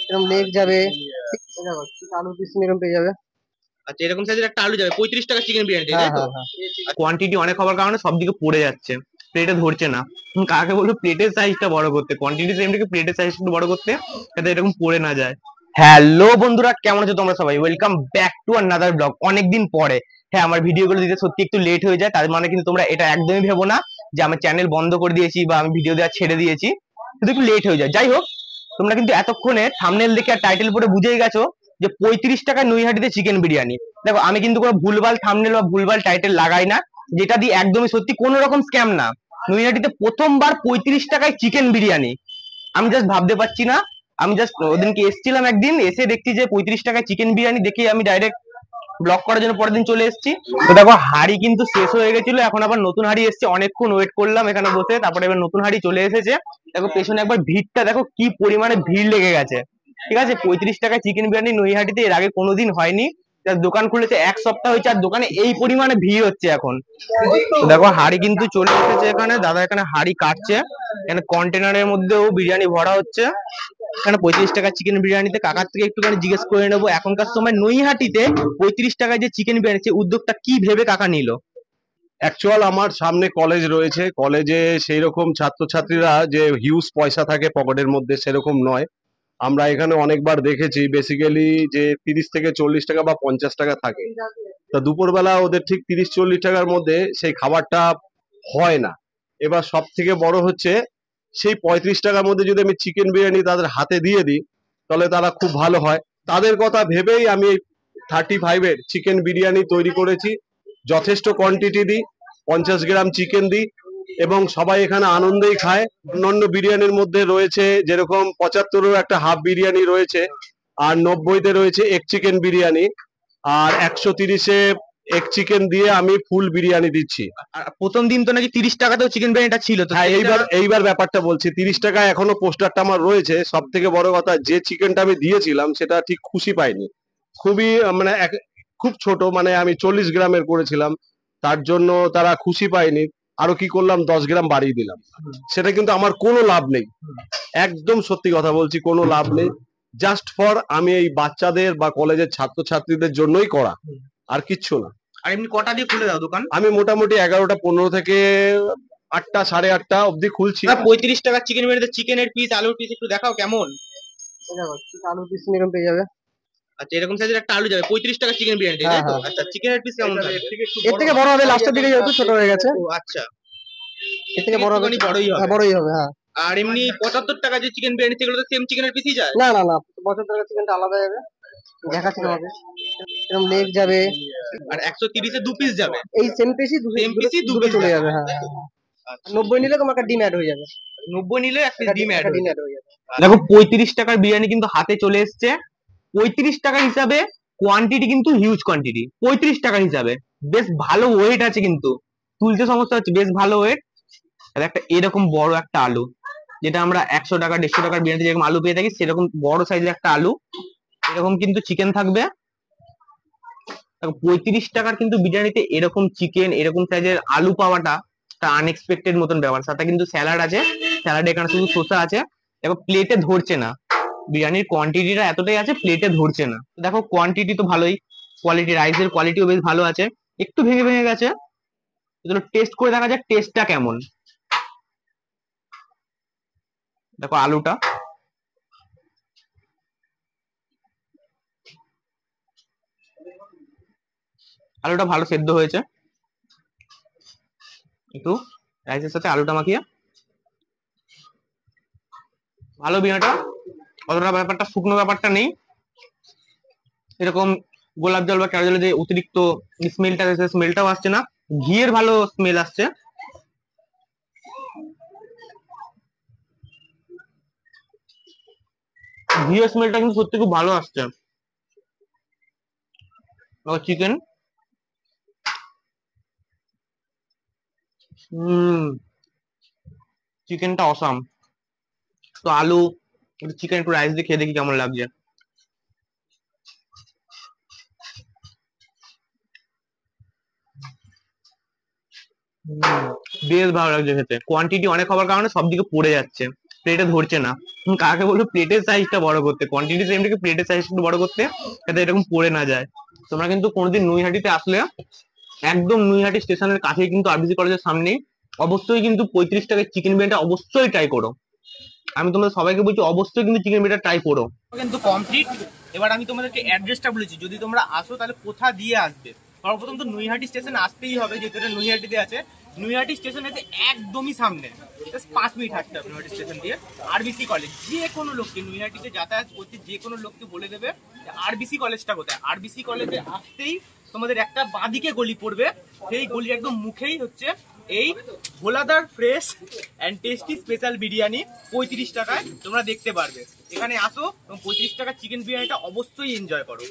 এরকম লেগ যাবে, দেখো ঠিক আলু পিস এরকম পেয়ে যাবে। আচ্ছা, এরকম সাইজের একটা আলু যাবে 35 টাকা চিকেন বিরিয়ানি, হ্যাঁ তাই তো? হ্যাঁ হ্যাঁ। কোয়ান্টিটি অনেক হওয়ার কারণে সবদিকে পড়ে যাচ্ছে, প্লেটে ধরছে না। কাকে বলবো প্লেটের সাইজটা বড় করতে, কোয়ান্টিটি সেম থেকে প্লেটের সাইজটা একটু বড় করতে, যাতে এরকম পড়ে না যায়। হ্যালো বন্ধুরা, কেমন আছো তোমরা সবাই? Welcome back to another blog. অনেকদিন পরে। হ্যাঁ, আমার ভিডিওগুলো দিতে সত্যি একটু লেট হয়ে যায়, তার মানে কিন্তু তোমরা এটা একদমই ভেবো না যে আমার চ্যানেল বন্ধ করে দিয়েছি বা আমি ভিডিও দেওয়া ছেড়ে দিয়েছি, শুধু একটু লেট হয়ে যায়। যাই হোক, তোমরা কিন্তু এতক্ষণে থাম্বনেল দেখে আর টাইটেল পড়ে বুঝেই গেছো যে 35 টাকায় নৈহাটিতে চিকেন বিরিয়ানি। দেখো, আমি কিন্তু কোনো ভুলভাল থাম্বনেল বা ভুলভাল টাইটেল লাগাই না, যেটা দিয়ে একদমই সত্যি কোনো রকম স্ক্যাম না। নৈহাটিতে প্রথমবার 35 টাকায় চিকেন বিরিয়ানি, আমি জাস্ট ভাবতে পারছি না। আমি জাস্ট ওদিনকে এসেছিলাম, একদিন এসে দেখছি যে 35 টাকায় চিকেন বিরিয়ানি, দেখে আমি ডাইরেক্ট ব্লক করার জন্য পরের দিন চলে এসেছি। তো দেখো, হাড়ি কিন্তু শেষ হয়ে গেছিল, এখন আবার নতুন হাড়ি এসেছে। অনেকক্ষণ ওয়েট করলাম এখানে বসে, তারপরে এবার নতুন হাড়ি চলে এসেছে। দেখো পেছনে একবার ভিড়টা দেখো, কি পরিমাণে ভিড় লেগে গেছে। ঠিক আছে, 35 টাকায় চিকেন বিরিয়ানি নৈহাটিতে এর আগে কোনোদিন হয়নি। দোকান খুলেছে 1 সপ্তাহ হয়েছে, আর দোকানে এই পরিমাণে ভিড় হচ্ছে এখন। তো দেখো, হাড়ি কিন্তু চলে এসেছে এখানে, দাদা এখানে হাড়ি কাটছে। এখানে কন্টেনারের মধ্যেও বিরিয়ানি ভরা হচ্ছে। এখানে 35 টাকা চিকেন বিরিয়ানিতে কাকার থেকে একটুখানি জিজ্ঞেস করে নেবো, এখনকার সময় নৈহাটিতে 35 টাকায় যে চিকেন বিরিয়ানি, সেই উদ্যোগটা কি ভেবে কাকা নিল। অ্যাকচুয়াল আমার সামনে কলেজ রয়েছে, কলেজে সেই রকম ছাত্রছাত্রীরা যে হিউজ পয়সা থাকে পকেটের মধ্যে সেরকম নয়। আমরা এখানে অনেকবার দেখেছি বেসিক্যালি যে 30 থেকে 40 টাকা বা 50 টাকা থাকে। তা দুপুরবেলা ওদের ঠিক 30-40 টাকার মধ্যে সেই খাবারটা হয় না। এবার সব থেকে বড় হচ্ছে, সেই 35 টাকার মধ্যে যদি আমি চিকেন বিরিয়ানি তাদের হাতে দিয়ে দিই, তাহলে তারা খুব ভালো হয়। তাদের কথা ভেবেই আমি 35-এর চিকেন বিরিয়ানি তৈরি করেছি। যথেষ্ট কোয়ান্টিটি দিই, 50 গ্রাম চিকেন দিই, এবং সবাই এখানে আনন্দেই খায়। অন্যান্য বিরিয়ানির মধ্যে রয়েছে যেরকম 75-এর একটা হাফ বিরিয়ানি রয়েছে, আর 90-তে রয়েছে এক চিকেন বিরিয়ানি, আর 130-এ এক চিকেন দিয়ে আমি ফুল বিরিয়ানি দিচ্ছি। আর প্রথম দিন তো নাকি 30 টাকাতেও চিকেন বিরিয়ানিটা ছিল, তো হ্যাঁ, সেইটা। এইবার ব্যাপারটা বলছি, 30 টাকায় এখনো পোস্টারটা আমার রয়েছে। সব থেকে বড় কথা, যে চিকেনটা আমি দিয়েছিলাম সেটা ঠিক খুশি পাইনি। খুবই মানে খুব ছোট, মানে আমি 40 গ্রামের করেছিলাম, তার জন্য তারা খুশি পায়নি। আরো কি করলাম, 10 গ্রাম বাড়িয়ে দিলাম। সেটা কিন্তু আমার কোনো লাভ নেই, একদম সত্যি কথা বলছি, কোনো লাভ নেই। জাস্ট ফর আমি এই বাচ্চাদের বা কলেজের ছাত্রছাত্রীদের জন্যই করা, আর কিচ্ছু না। আর এমনি কটা দিয়ে খুলে দাও দোকান? আমি মোটামুটি 11টা 15 থেকে 8টা 8:30 অবধি খুলছি। 35 টাকার চিকেন বিরিয়ানিতে চিকেনের পিস, আলুর পিস একটু দেখাও কেমন। দেখো ঠিক আলু পিস এরকম পেয়ে যাবে। আচ্ছা, এরকম সাইজের একটা আলু যাবে 35 টাকা চিকেন বিরিয়ানি, হ্যাঁ তাই তো? হ্যাঁ। আচ্ছা, চিকেনের পিস কেমন থাকবে? এর থেকে বড় হবে লাস্টের দিকে, যেহেতু ছোট হয়ে গেছে। ও আচ্ছা, এর থেকে বড় হবে, একটুখানি বড়ই হ্যাঁ হবে। বড়ই হবে হ্যাঁ। আর এমনি 75 টাকা যে চিকেন বিরিয়ানি, সেগুলো তো সেম চিকেনের পিসই যায়? না না না, বছর টাকা চিকেনটা আলাদা যাবে, দেখাচ্ছি তোমাকে। এরকম লেগ যাবে, আর 130-এ 2 পিস যাবে? এই সেম পিসই সেম পিসই দু দুটো পিস চলে যাবে, যাবে হ্যাঁ। তাই তো? আর আচ্ছা, 90 নিলে তোমার একটা ডিম অ্যাড হয়ে যাবে। 90 নিলে এক পিস ডিম অ্যাড একটা হয়ে ডিম যাবে। অ্যাড হয়ে যাবে। দেখো, 35 টাকার বিরিয়ানি কিন্তু হাতে চলে এসছে। 35 টাকার হিসাবে কোয়ান্টিটি কিন্তু হিউজ কোয়ান্টিটি, 35 টাকার হিসাবে বেশ ভালো ওয়েট আছে, কিন্তু তুলতে সমস্যা হচ্ছে, বেশ ভালো ওয়েট। আর একটা এরকম বড় একটা আলু, যেটা আমরা 100 টাকা 150 টাকার বিরিয়ানিতে যেরকম আলু পেয়ে থাকি, সেরকম বড় সাইজের একটা আলু। এরকম কিন্তু চিকেন থাকবে। 35 টাকার কিন্তু বিরিয়ানিতে এরকম চিকেন, এরকম সাইজের আলু পাওয়াটা একটা আনএক্সপেক্টেড মতন ব্যাপার। সাথে কিন্তু স্যালাড আছে, স্যালাডে এখানে শুধু শসা আছে। দেখো, প্লেটে ধরছে না, বিরিয়ানির কোয়ান্টিটিটা এতটাই আছে, প্লেটে ধরছে না। দেখো, কোয়ান্টিটি তো ভালোই, কোয়ালিটি, রাইসের কোয়ালিটিও বেশ ভালো আছে। একটু ভেঙে ভেঙে গেছে, এগুলো টেস্ট করে দেখা যাক টেস্টটা কেমন। দেখো আলুটা, আলুটা ভালো সেদ্ধ হয়েছে। একটু রাইসের সাথে আলুটা মাখিয়ে ভালো বিরিয়ানিটা, অতটা ব্যাপারটা শুকনো ব্যাপারটা নেই। এরকম গোলাপ জল বা কেওড়া জলের যে অতিরিক্ত স্মেলটা আছে, স্মেলটাও আসছে না। ঘিয়ের ভালো স্মেল আসছে। ঘিয়ের স্মেলটা কিন্তু সত্যি খুব ভালো আসছে। চিকেন, চিকেনটা অসাম। তো আলু, একটু চিকেন, একটু রাইস দিয়ে খেয়ে দেখি কেমন লাগছে। বেশ ভালো লাগছে খেতে, কোয়ান্টিটি অনেক হওয়ার কারণে সব দিকে পড়ে যাচ্ছে। প্লেটে ধরছে না। কাকে বলবো প্লেটের সাইজটা বড় করতে, কোয়ান্টিটি সেম থেকে প্লেটের সাইজটা একটু বড় করতে, যাতে এরকম পড়ে না যায়। তোমরা কিন্তু কোনোদিন নৈহাটিতে আসলে একদম নৈহাটি স্টেশনের কাছেই কিন্তু আরবিসি কলেজের সামনেই অবশ্যই কিন্তু 35 টাকায় চিকেন বিরিয়ানিটা অবশ্যই ট্রাই করো। আমি তোমাদের সবাইকে বলছি অবশ্যই কিন্তু চিকেন বিরিয়ানিটা ট্রাই করো। কিন্তু কমপ্লিট। এবার আমি তোমাদেরকে অ্যাড্রেসটা বলেছি, যদি তোমরা আসো তাহলে কোথা দিয়ে আসবে। সর্বপ্রথম তো নৈহাটি স্টেশনে আসতেই হবে, যেহেতু এটা নৈহাটিতে আছে। নৈহাটি স্টেশন আছে একদমই সামনে, 5 মিনিট হাঁটতে হবে নৈহাটি স্টেশন দিয়ে। আরবিসি কলেজ, যে কোনো লোককে নৈহাটিতে যাতায়াত করতে যে কোনো লোককে বলে দেবে আরবিসি কলেজটা কোথায়। আরবিসি কলেজে আসতেই তোমাদের একটা বাঁদিকে গলি পড়বে, সেই গলি একদম মুখেই হচ্ছে এই ভোলাদার fresh and tasty special biryani 35 টাকায় তোমরা দেখতে পারবে। এখানে আসো এবং 35 টাকার চিকেন বিরিয়ানিটা অবশ্যই এনজয় করো।